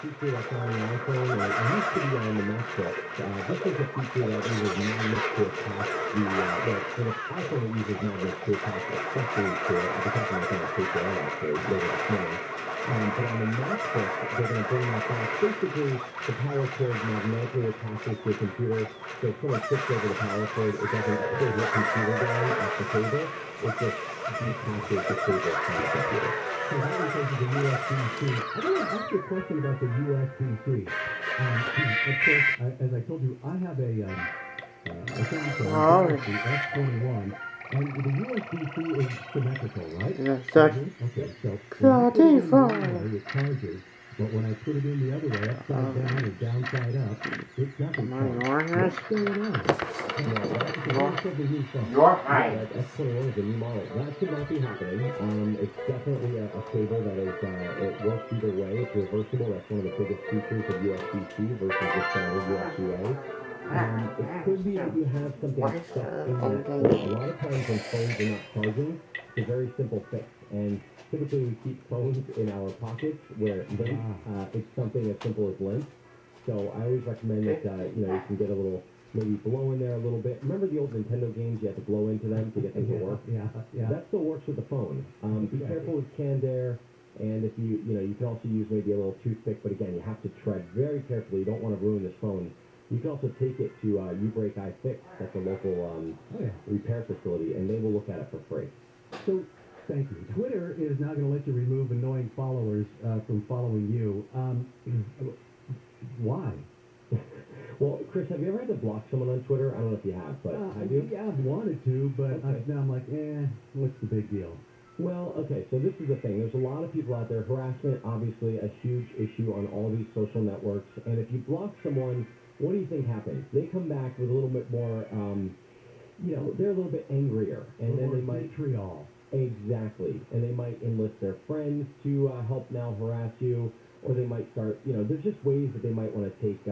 feature that's on the iPhone, or it used to be on the MacBook. This is a feature that uses magnets to attach well, for the iPhone it uses magnets to attach accessories to it. I'll be talking about that on KPI actually later this morning. But on the MacBook, they're going to bring that back. Basically, the power cord magnetically attaches to a computer. So if someone trips over the power cord, it doesn't pull the computer down off the cable. It just detaches the cable from the computer. So that replaces the USB-C. I want to ask you a question about the USB-C. Of course, as I told you, I have a Samsung Galaxy S21, and the USB-C is symmetrical, right? Yes, that's Okay, so when I put it in one way, it charges, but when I put it in the other way, upside down or downside up, it doesn't charge. What's going on? Your height. S21 is a new model. That should not be happening. It's definitely a cable that is, it works either way. It's reversible. That's one of the biggest features of USB-C versus just standard USB-A. It could be that you have something stuck in that port. A lot of times when phones are not charging, it's a very simple fix. And typically we keep phones in our pockets where it's something as simple as lint. So I always recommend that, you can get a little, maybe blow in there a little bit. Remember the old Nintendo games? You had to blow into them to get them to work? Yeah. That still works with the phone. Be careful with canned air. And if you can also use maybe a little toothpick, but again, you have to tread very carefully. You don't want to ruin this phone. You can also take it to U-Break iFix. That's a local repair facility, and they will look at it for free. So, thank you. Twitter is now going to let you remove annoying followers from following you. Why? Well, Chris, have you ever had to block someone on Twitter? I don't know if you have, but have you? Yeah, I've wanted to, but now I'm like, what's the big deal? Well, okay, so this is the thing. There's a lot of people out there. Harassment, obviously, a huge issue on all these social networks. And if you block someone, what do you think happens? They come back with a little bit more, they're a little bit angrier. And then they might... Vitriol. Exactly. And they might enlist their friends to help now harass you. Or they might start, there's just ways that they might want to take,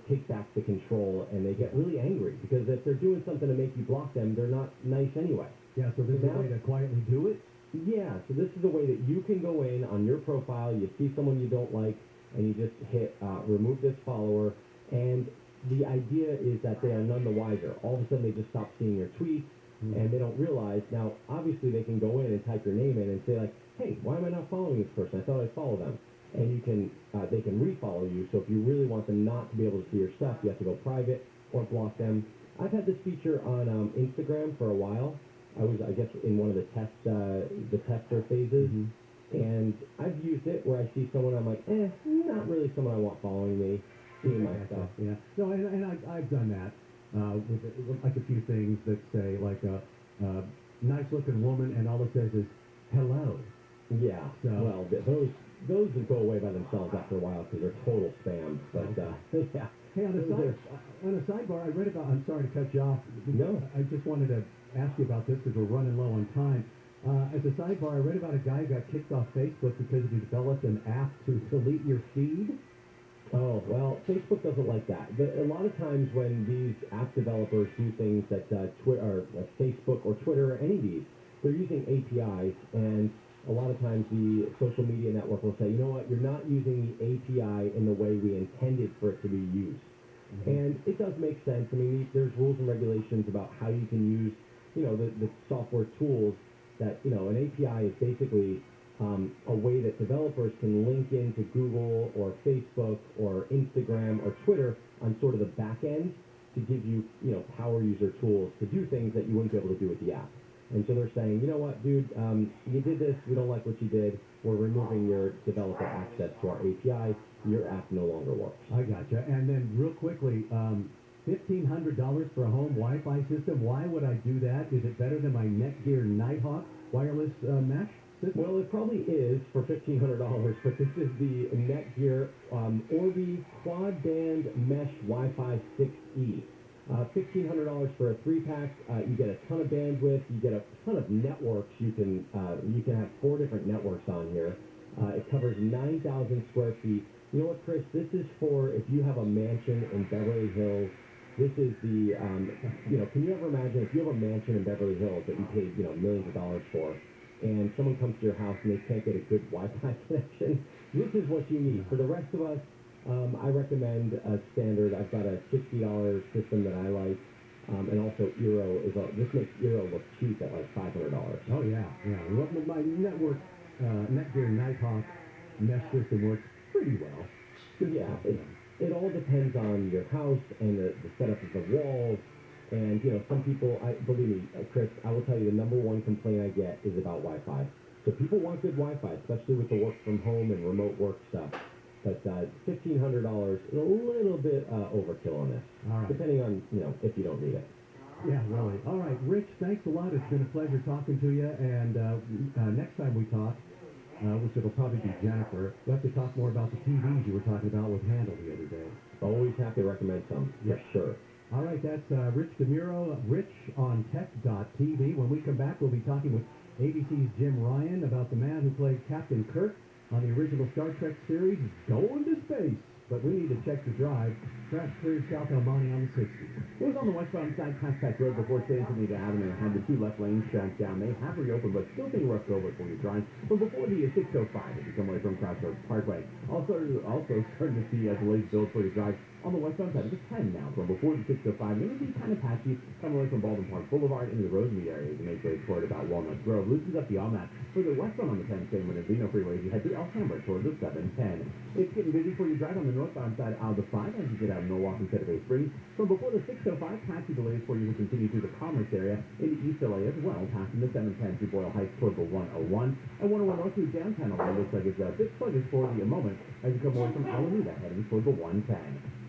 take back the control. And they get really angry. Because if they're doing something to make you block them, they're not nice anyway. Yeah, so this is a way to quietly do it? Yeah, so this is a way that you can go in on your profile, you see someone you don't like, and you just hit remove this follower, and the idea is that they are none the wiser. All of a sudden they just stop seeing your tweets, and they don't realize. Now, obviously they can go in and type your name in and say like, hey, why am I not following this person? I thought I'd follow them. And they can refollow you, so if you really want them not to be able to see your stuff, you have to go private or block them. I've had this feature on Instagram for a while. I was, I guess, in one of the tester phases, and I've used it where I see someone, I'm like, not really someone I want following me, seeing my stuff. Yeah, no, and I've done that with like a few things that say, like, a nice-looking woman, and all it says is, hello. Yeah, so, well, those would go away by themselves after a while because they're total spam, but, yeah. Hey, on a sidebar, I read about, I'm sorry to cut you off. No. I just wanted to ask you about this because we're running low on time. As a sidebar, I read about a guy who got kicked off Facebook because he developed an app to delete your feed. Oh, well, Facebook doesn't like that. A lot of times when these app developers do things that Facebook or Twitter or any of these, they're using APIs, and a lot of times the social media network will say, you know what, you're not using the API in the way we intended for it to be used. And it does make sense. I mean, there's rules and regulations about how you can use, the software tools that, an API is basically a way that developers can link into Google or Facebook or Instagram or Twitter on sort of the back end to give you, power user tools to do things that you wouldn't be able to do with the app. And so they're saying, you know what, dude, you did this, we don't like what you did, we're removing your developer access to our API, your app no longer works. I gotcha. And then real quickly, $1,500 for a home Wi-Fi system, why would I do that? Is it better than my Netgear Nighthawk wireless mesh system? Well, it probably is for $1,500, but this is the Netgear Orbi Quad Band Mesh Wi-Fi 6E. $1,500 for a 3-pack. You get a ton of bandwidth. You get a ton of networks. You can have 4 different networks on here. It covers 9,000 square feet. You know what, Chris? This is for if you have a mansion in Beverly Hills. This is the, can you ever imagine if you have a mansion in Beverly Hills that you paid, millions of dollars for, and someone comes to your house and they can't get a good Wi-Fi connection? this is what you need. For the rest of us, I recommend a standard. I've got a $60 system that I like. And also, this makes Eero look cheap at like $500. Oh, yeah. Well, my Netgear Nighthawk mesh system works pretty well. Yeah, it all depends on your house and the setup of the walls. And, some people, believe me, Chris, I will tell you the number one complaint I get is about Wi-Fi. So people want good Wi-Fi, especially with the work from home and remote work stuff. But $1,500 is a little bit overkill on this, all right. Depending on, if you don't need it. Yeah, really. All right, Rich, thanks a lot. It's been a pleasure talking to you. And next time we talk, which it'll probably be Jennifer, we'll have to talk more about the TVs you were talking about with Handle the other day. Always have to recommend some, for sure. All right, that's Rich DeMuro, Rich on Tech.tv. When we come back, we'll be talking with ABC's Jim Ryan about the man who played Captain Kirk on the original Star Trek series, Going to Space. But we need to check the drive. Crash cleared South El Monte on the 60. It was on the westbound side past Tech Road before San Antonio Avenue had the two left lanes shut down. They have reopened, but still being roughed over for you drive. But before the 605, if you come away from Crossroads Parkway, also starting to see delays build for your drive on the westbound side. It's 10 now from before the 605. Going to be kind of patchy coming away from Baldwin Park Boulevard into the Rosemead area to make way toward about Walnut Grove. Loosens up the on-that. For the westbound on the 10 same Mendocino Freeway, you head to Alhambra toward the 710. It's getting busy for you drive on the northbound side out of the 5 as you get out of Milwaukee instead of Bay Springs. From before the 605, patchy delays for you to continue through the Commerce area into East LA as well, passing the 710 through Boyle Heights toward the 101. And 101 north through downtown LA looks like it's a bit sluggish for the moment as you come away from Alameda heading toward the 110.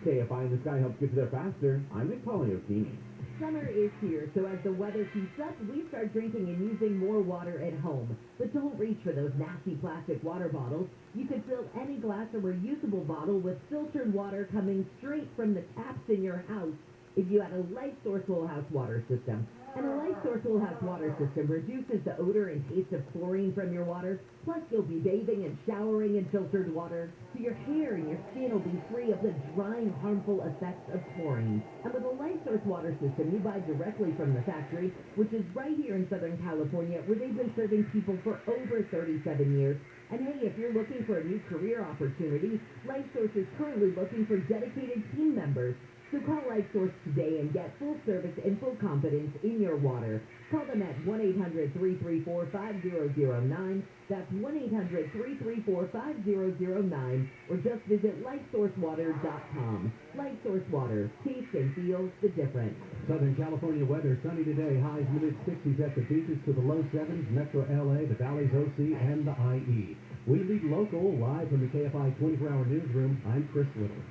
KFI in the Sky helps get you there faster. I'm Nick Poliotini. Summer is here, so as the weather heats up, we start drinking and using more water at home. But don't reach for those nasty plastic water bottles. You can fill any glass or reusable bottle with filtered water coming straight from the taps in your house if you had a LifeSource Whole House water system. And a LifeSource Whole House water system reduces the odor and taste of chlorine from your water. Plus, you'll be bathing and showering in filtered water, so your hair and your skin will be free of the drying, harmful effects of chlorine. And with a LifeSource water system, you buy directly from the factory, which is right here in Southern California, where they've been serving people for over 37 years. And hey, if you're looking for a new career opportunity, LifeSource is currently looking for dedicated team members. So call LifeSource today and get full service and full confidence in your water. Call them at 1-800-334-5009. That's 1-800-334-5009. Or just visit LifeSourceWater.com. LifeSource Water. Taste and feel the difference. Southern California weather, sunny today. Highs mid-60s at the beaches to the low 70s. Metro LA, the Valley's OC, and the IE. We lead local live from the KFI 24-hour newsroom. I'm Chris Little.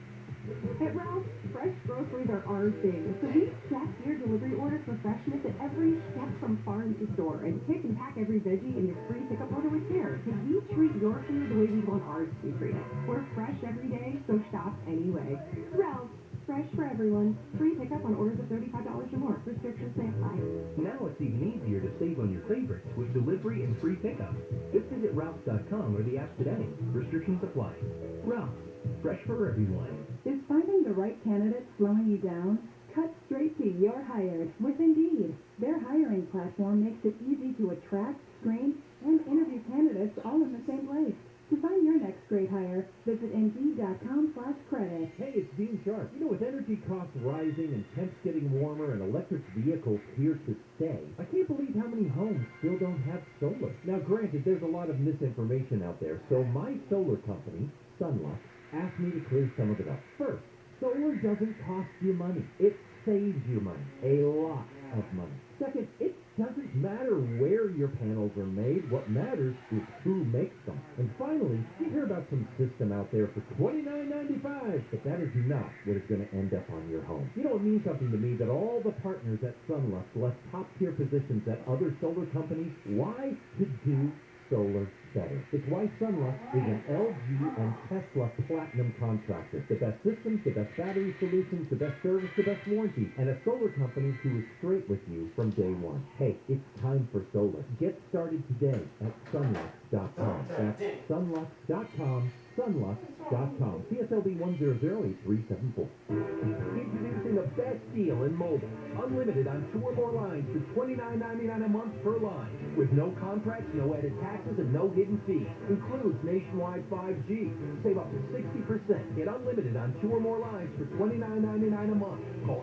At Ralph's, fresh groceries are our thing, so we check your delivery order for freshness at every step from farm to store, and pick and pack every veggie in your free pickup order with care, because we treat your food the way we want ours to be treated. We're fresh every day, so shop anyway. Ralph's, fresh for everyone. Free pickup on orders of $35 or more. Restrictions may apply. Now it's even easier to save on your favorites with delivery and free pickup. Just visit Ralphs.com or the app today. Restrictions apply. Ralphs, fresh for everyone. Is finding the right candidate slowing you down? Cut straight to You're Hired with Indeed. Their hiring platform makes it easy to attract, screen, and interview candidates all in the same place. To find your next great hire, visit Indeed.com/credit. Hey, it's Dean Sharp. With energy costs rising and temps getting warmer and electric vehicles here to stay, I can't believe how many homes still don't have solar. Now, granted, there's a lot of misinformation out there, so my solar company, Sunlux, asked me to clear some of it up. First, solar doesn't cost you money. It saves you money. A lot of money. Second, it doesn't matter where your panels are made. What matters is who makes them. And finally, you hear about some system out there for $29.95, but that is not what is going to end up on your home. It means something to me that all the partners at Sunlux left top-tier positions at other solar companies. Why? To do solar better. It's why Sunlux is an LG and Tesla Platinum contractor. The best systems, the best battery solutions, the best service, the best warranty, and a solar company who is straight with you from day one. Hey, it's time for solar. Get started today at sunlux.com. That's sunlux.com. Sunlux, CSLB1008-374. Introducing the best deal in mobile. Unlimited on 2 or more lines for $29.99 a month per line. With no contracts, no added taxes, and no hidden fees. Includes nationwide 5G. Save up to 60%. Get unlimited on 2 or more lines for $29.99 a month. Call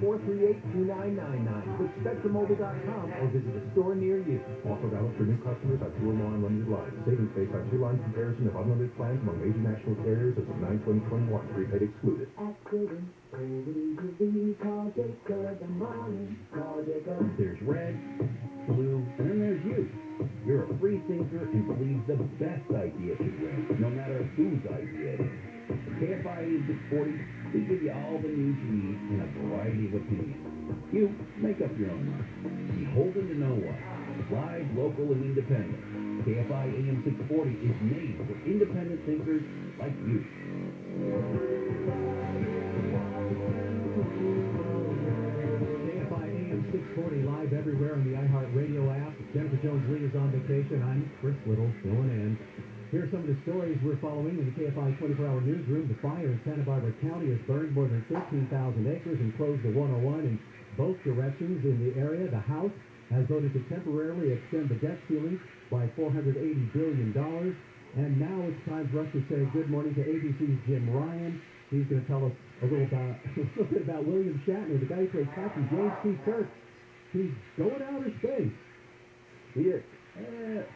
855-438-2999. Click SpectrumMobile.com or visit a store near you. Offer valid for new customers on 2 or more unlimited lines. Savings based on 2-line comparison of unlimited plans among major national carriers as of 9/20/21. Prepaid excluded. There's red, blue, and then there's you. You're a free thinker and believe the best idea should win, no matter whose idea it is. KFI Am 640, we give you all the news you need in a variety of opinions. You make up your own mind. Beholden to no one. Live, local, and independent. KFI AM 640 is made for independent thinkers like you. KFI AM 640 live everywhere on the iHeartRadio app. Jennifer Jones-Lee is on vacation. I'm Chris Little filling in. Here are some of the stories we're following in the KFI 24-hour newsroom. The fire in Santa Barbara County has burned more than 13,000 acres and closed the 101 in both directions in the area. The House has voted to temporarily extend the debt ceiling by $480 billion. And now it's time for us to say good morning to ABC's Jim Ryan. He's going to tell us a little bit about William Shatner, the guy who played Captain James T. Kirk. He's going to outer space. He is.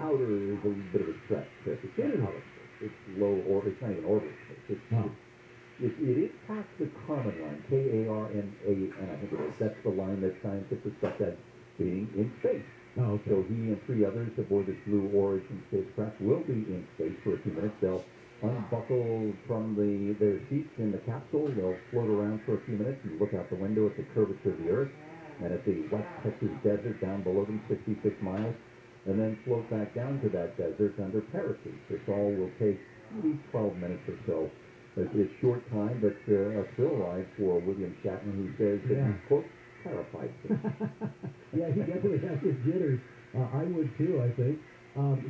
Outer is a bit of a stretch. It's not outer space. It's low orbit. It's not even orbital space. It is past the Kármán line, Karman, I think it is. That's the line that scientists suspect as being in space. Oh, okay. So he and 3 others aboard this Blue Origin spacecraft will be in space for a few minutes. They'll unbuckle from their seats in the capsule. They'll float around for a few minutes and look out the window at the curvature of the Earth and at the West Texas desert down below them, 66 miles, and then float back down to that desert under parachutes. This all will take maybe 12 minutes or so. It's a short time, but a thrill ride for William Shatner, who says that he's, quote, terrified. Yeah, he definitely has his jitters. I would too, I think.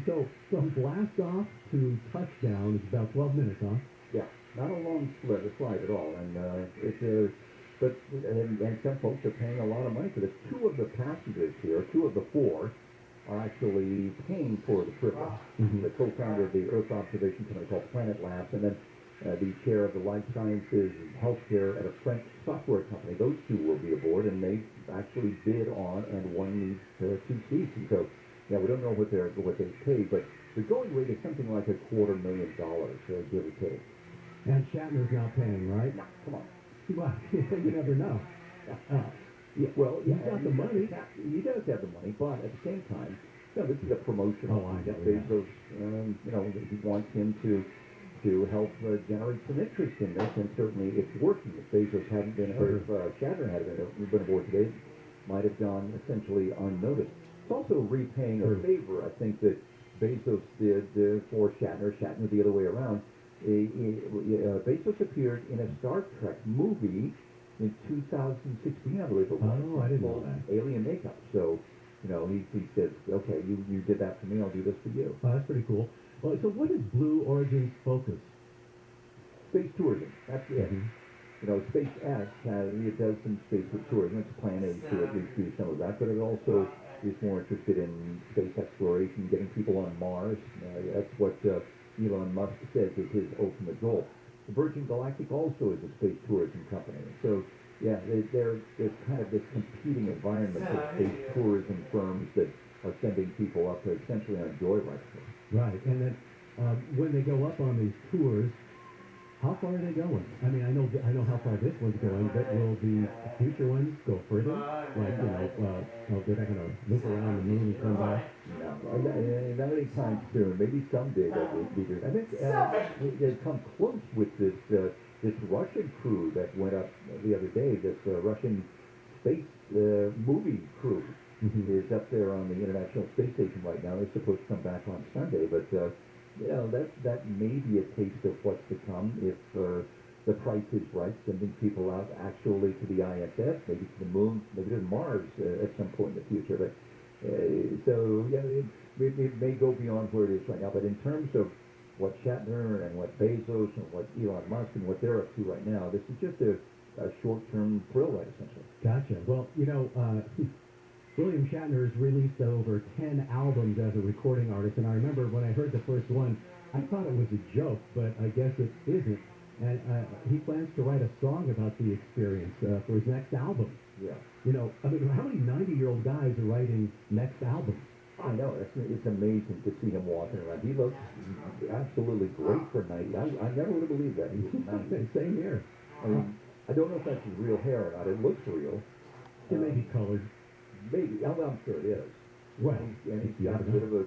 So from blast off to touchdown is about 12 minutes, huh? Yeah, not a long slide at all. And and some folks are paying a lot of money for this. 2 of the passengers here, 2 of the 4, are actually paying for the privilege. The co-founder of the Earth observation company called Planet Labs, and then the chair of the life sciences and healthcare at a French software company. Those 2 will be aboard, and they actually bid on and won these 2 seats. And so, yeah, we don't know what they paid, but the going rate is something like $250,000, give or take. And Shatner's now paying, right? No, come on. Well, you never know. Yeah, well, yeah, he's got the money. He does have the money, but at the same time, this is a promotion. Oh, I know. Jeff Bezos, he wants him to help generate some interest in this, and certainly it's working. If Bezos hadn't been, or if Shatner hadn't been aboard today, might have gone essentially unnoticed. It's also repaying a favor, I think, that Bezos did for Shatner the other way around. Bezos appeared in a Star Trek movie in 2016, I believe it was. Oh, I didn't know that. Alien Makeup. So, he said, okay, you did that for me, I'll do this for you. Oh, that's pretty cool. Well, so what is Blue Origin's focus? Space tourism. That's it. SpaceX does some space tourism. It's plan A to at least do some of that, but it also is more interested in space exploration, getting people on Mars. That's what Elon Musk says is his ultimate goal. Virgin Galactic also is a space tourism company. So, yeah, there's kind of this competing environment of space tourism firms that are sending people up to essentially on joyride. Right, and then when they go up on these tours, how far are they going? I mean, I know how far this one's going, but will the future ones go further? Like, they're not going to loop around the moon and come back? No, not anytime soon. Maybe someday they'll be doing. I think they've come close with this Russian crew that went up the other day. This Russian space movie crew is up there on the International Space Station right now. They're supposed to come back on Sunday, but that may be a taste of what's to come if the price is right, sending people out actually to the ISS, maybe to the moon, maybe to Mars at some point in the future. But it may go beyond where it is right now. But in terms of what Shatner and what Bezos and what Elon Musk and what they're up to right now. This is just a short-term thrill ride, essentially. Gotcha. Well, William Shatner has released over 10 albums as a recording artist, and I remember when I heard the first one, I thought it was a joke, but I guess it isn't. And he plans to write a song about the experience for his next album. Yeah. How many 90-year-old guys are writing next albums? I know. It's amazing to see him walking around. He looks absolutely great for 90. I never would have believed that he was 90. Same here. I mean, I don't know if that's his real hair or not. It looks real. It may be colored. Maybe. I'm sure it is. Well, and he's got a bit of a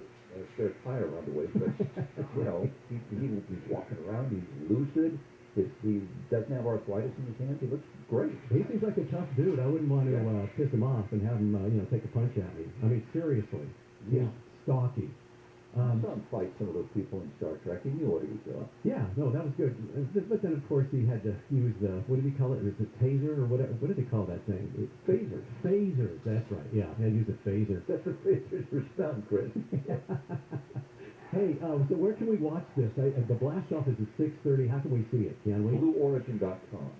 spare tire around the waist, but, he's walking around. He's lucid. He doesn't have arthritis in his hands. He looks great. He seems like a tough dude. I wouldn't want to piss him off and have him, take a punch at me. I mean, seriously. Yeah. He's stocky. I saw him fight some of those people in Star Trek. He knew what he was doing. Yeah, no, that was good. But then, of course, he had to use what did he call it? Is it taser or whatever? What did they call that thing? Phaser. Phaser, that's right. Yeah, he had to use a phaser. That's what phasers are stun, Chris. Hey, so where can we watch this? The blast off is at 6:30. How can we see it? Can we? BlueOrigin.com.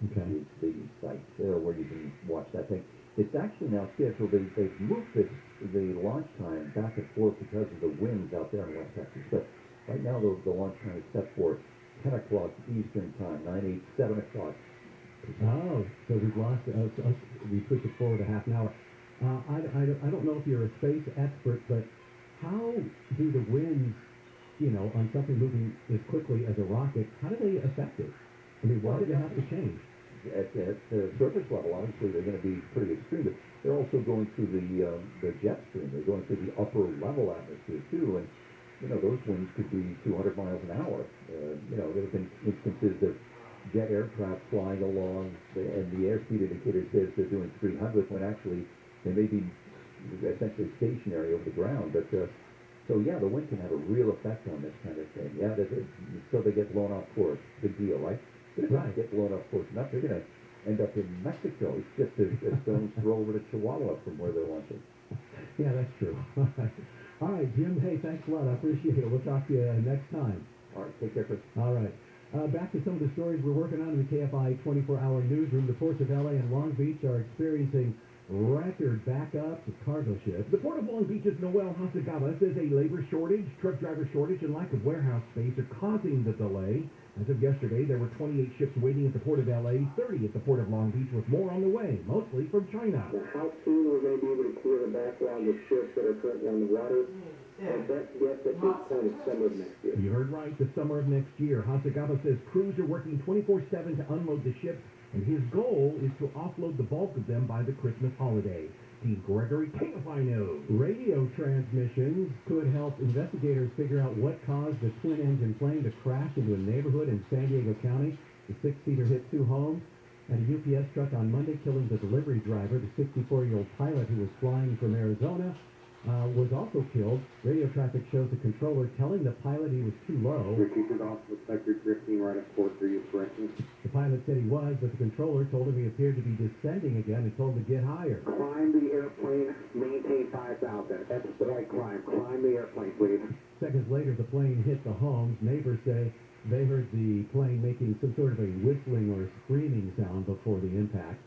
Okay. Is the site where you can watch that thing. It's actually now scheduled. They've moved the launch time back and forth because of the winds out there in West Texas. But right now, the launch time is set for 10 o'clock Eastern time, 7 o'clock. Oh, so we've lost we pushed it forward a half an hour. I don't know if you're a space expert, but how do the winds, on something moving as quickly as a rocket, how do they affect it? I mean, why do they have to change? At the surface level, obviously, they're going to be pretty extreme, but they're also going through the jet stream. They're going through the upper level atmosphere, too, and, those winds could be 200 miles an hour. There have been instances of jet aircraft flying along, and the airspeed indicator says they're doing 300, when actually they may be essentially stationary over the ground. But so the wind can have a real effect on this kind of thing. Yeah, so they get blown off course. Big deal, right? They're going to get blown off course enough. They're going to end up in Mexico. It's just a stone's throw over to Chihuahua from where they're launching. Yeah, that's true. All right, Jim. Hey, thanks a lot. I appreciate it. We'll talk to you next time. All right, take care, Chris. All right. Back to some of the stories we're working on in the KFI 24-hour newsroom. The ports of L.A. and Long Beach are experiencing record backups of cargo ships. The Port of Long Beach's Noel Hasagawa says a labor shortage, truck driver shortage, and lack of warehouse space are causing the delay. As of yesterday, there were 28 ships waiting at the Port of L.A., 30 at the Port of Long Beach, with more on the way, mostly from China. How soon we're going to be able to clear the backlog of ships that are currently on the water? And best guess at this point is summer of next year. You heard right, the summer of next year. Hasagawa says crews are working 24/7 to unload the ships, and his goal is to offload the bulk of them by the Christmas holiday. Steve Gregory, Kfi News. Radio transmissions could help investigators figure out what caused the twin-engine plane to crash into a neighborhood in San Diego County. The six-seater hit two homes and a UPS truck on Monday, killing the delivery driver. The 64-year-old pilot who was flying from Arizona was also killed. Radio traffic shows the controller telling the pilot he was too low. Repeated off, looks like you're drifting right up course. Are you correct? The pilot said he was, but the controller told him he appeared to be descending again and told him to get higher. Climb the airplane, maintain 5,000. That's the right climb. Climb the airplane, please. Seconds later, the plane hit the homes. Neighbors say they heard the plane making some sort of a whistling or screaming sound before the impact.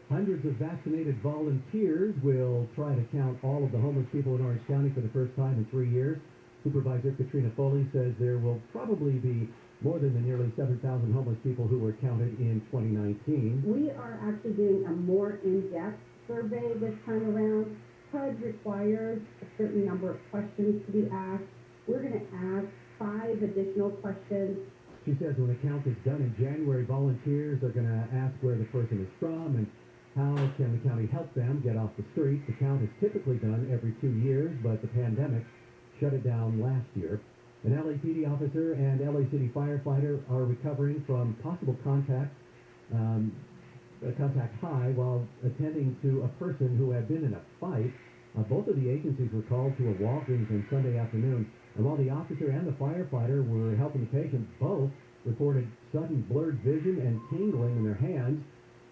Hundreds of vaccinated volunteers will try to count all of the homeless people in Orange County for the first time in 3 years. Supervisor Katrina Foley says there will probably be more than the nearly 7,000 homeless people who were counted in 2019. We are actually doing a more in-depth survey this time around. HUD requires a certain number of questions to be asked. We're going to ask 5 additional questions. She says when the count is done in January, volunteers are going to ask where the person is from and how can the county help them get off the streets. The count is typically done every 2 years, but the pandemic shut it down last year. An LAPD officer and LA City firefighter are recovering from possible contact high while attending to a person who had been in a fight. Both of the agencies were called to a Walgreens on Sunday afternoon, and while the officer and the firefighter were helping the patient, both reported sudden blurred vision and tingling in their hands.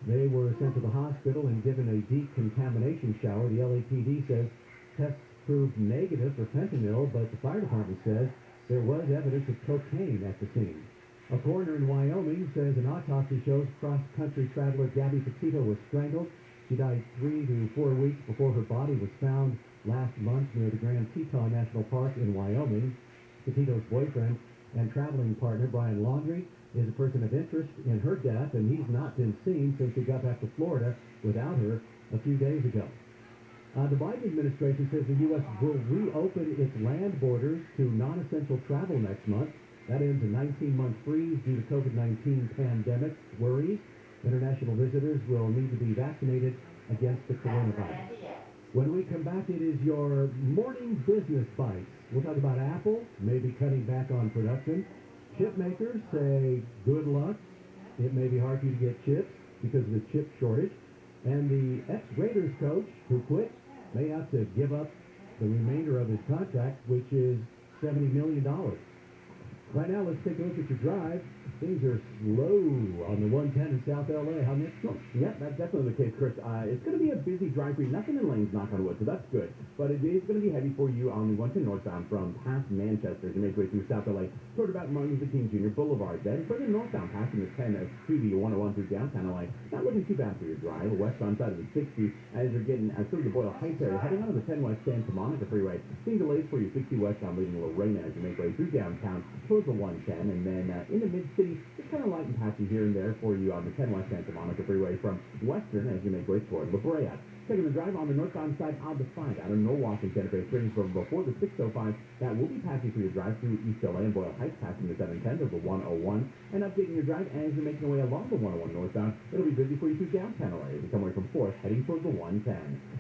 They were sent to the hospital and given a decontamination shower. The LAPD says tests proved negative for fentanyl, but the fire department says There was evidence of cocaine at the scene. A coroner in Wyoming says an autopsy shows cross-country traveler Gabby Petito was strangled. She died 3 to 4 weeks before her body was found last month near the Grand Teton National Park in Wyoming. Petito's boyfriend and traveling partner, Brian Laundrie, is a person of interest in her death, and he's not been seen since he got back to Florida without her a few days ago. The Biden administration says the U.S. will reopen its land borders to non-essential travel next month. That ends a 19-month freeze due to COVID-19 pandemic worries. International visitors will need to be vaccinated against the coronavirus. When we come back, it is your morning business bites. We'll talk about Apple, maybe cutting back on production. Chip makers say good luck. It may be hard for you to get chips because of the chip shortage. And the ex-Raiders coach who quit may have to give up the remainder of his contract, which is $70 million. Right now, let's take a look at your drive. Things are slow on the 110 in South LA. How next month? Yep, that's definitely the case, Chris. It's going to be a busy drive for you. Nothing in lanes, knock on wood, so that's good. But it is going to be heavy for you on the 110 northbound from past Manchester to make your way through South LA toward about Martin Luther King Jr. Boulevard. Then further northbound, passing the 10 to the 101 through downtown LA. Not looking too bad for your drive. Westbound side of the 60 as you're getting through the Boyle Heights area. Heading out of the 10 West Santa Monica Freeway. Seeing delays for you 60 westbound leaving Lorena as you make way through downtown towards the 110. And then in the mid-city, just kind of light and patchy here and there for you on the 10 West Santa Monica Freeway from Western as you make way toward La Brea. Taking the drive on the northbound side of the 5 out of Norwalk and Santa Fe Springs from before the 605. That will be patchy for your drive through East LA and Boyle Heights, passing the 710 to the 101. And updating your drive as you're making your way along the 101 northbound. It'll be busy for you through downtown LA as you come away from 4th, heading toward the 110.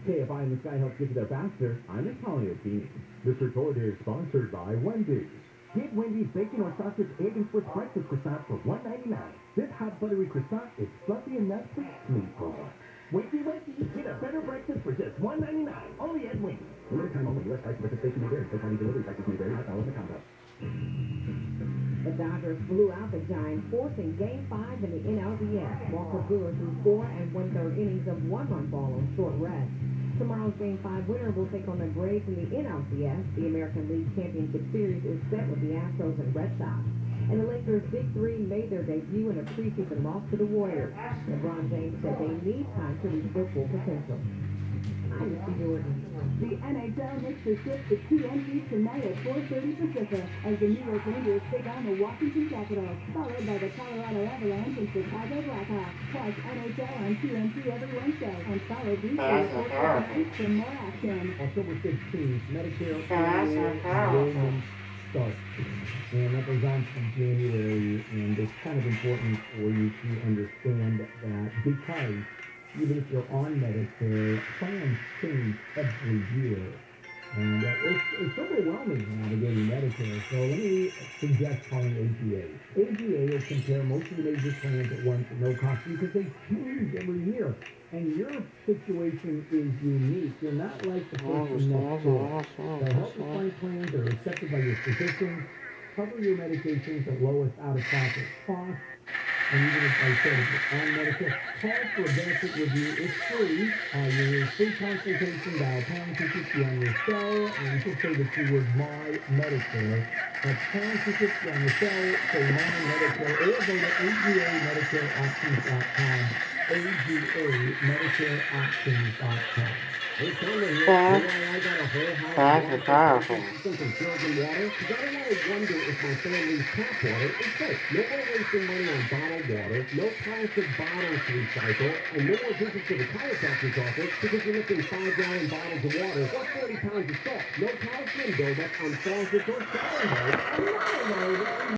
KFI in the Sky helps get you there faster. I'm Nick Poliotini. This report is sponsored by Wendy's. Get Wendy's bacon or sausage, egg, and Swiss breakfast croissant for $1.99. This hot buttery croissant is fluffy enough for sleep on. Wakey, get a better breakfast for just $1.99. Only at Wendy's. Limited time only. U.S. price participation may vary. Third-party delivery prices may vary. Not all in the contest. The Dodgers blew out the Giants, forcing Game 5 in the NLDS. Walker Buehler threw 4 1/3 innings of one-run ball on short rest. Tomorrow's Game 5 winner will take on the Braves in the NLCS. The American League Championship Series is set with the Astros and Red Sox. And the Lakers' Big Three made their debut in a preseason loss to the Warriors. LeBron James said they need time to reach their full potential. I'm Missy Jordan. The NHL makes the shift to TNT tonight at 4:30 Pacific as the New York Rangers take on the Washington Capitals, followed by the Colorado Avalanche and Chicago Blackhawks. Plus NHL on TNT every Wednesday, and follow these reports for more action. October 16th, Medicare enrollment starts. And that goes on from January, and it's kind of important for you to understand that because even if you're on Medicare, plans change every year. And it's overwhelming navigating Medicare, so let me suggest calling AGA. AGA will compare most of the major plans at once at no cost because they change every year. And your situation is unique. You're not like the person next door. So help you find plans that are accepted by your physician, cover your medications at lowest out-of-pocket cost. And even if I said if you're on Medicare, call for a benefit review. It's free. Your free consultation, dial pound 250 on your cell, and just say the keyword My Medicare. That's pound 250 on your cell, say My Medicare, or go to AGAMedicareOptions.com. AGAMedicareOptions.com. Hey, I got a whole house That's powerful. some frozen water. Because I don't want to wonder if my family's tap water is safe. No more wasting money on bottled water, no plastic bottles to recycle, and no more visits to the chiropractor's office because you're lifting 5-gallon bottles of water or 40 pounds of salt. No calcium buildup on faucets or shower heads. I'm not alone.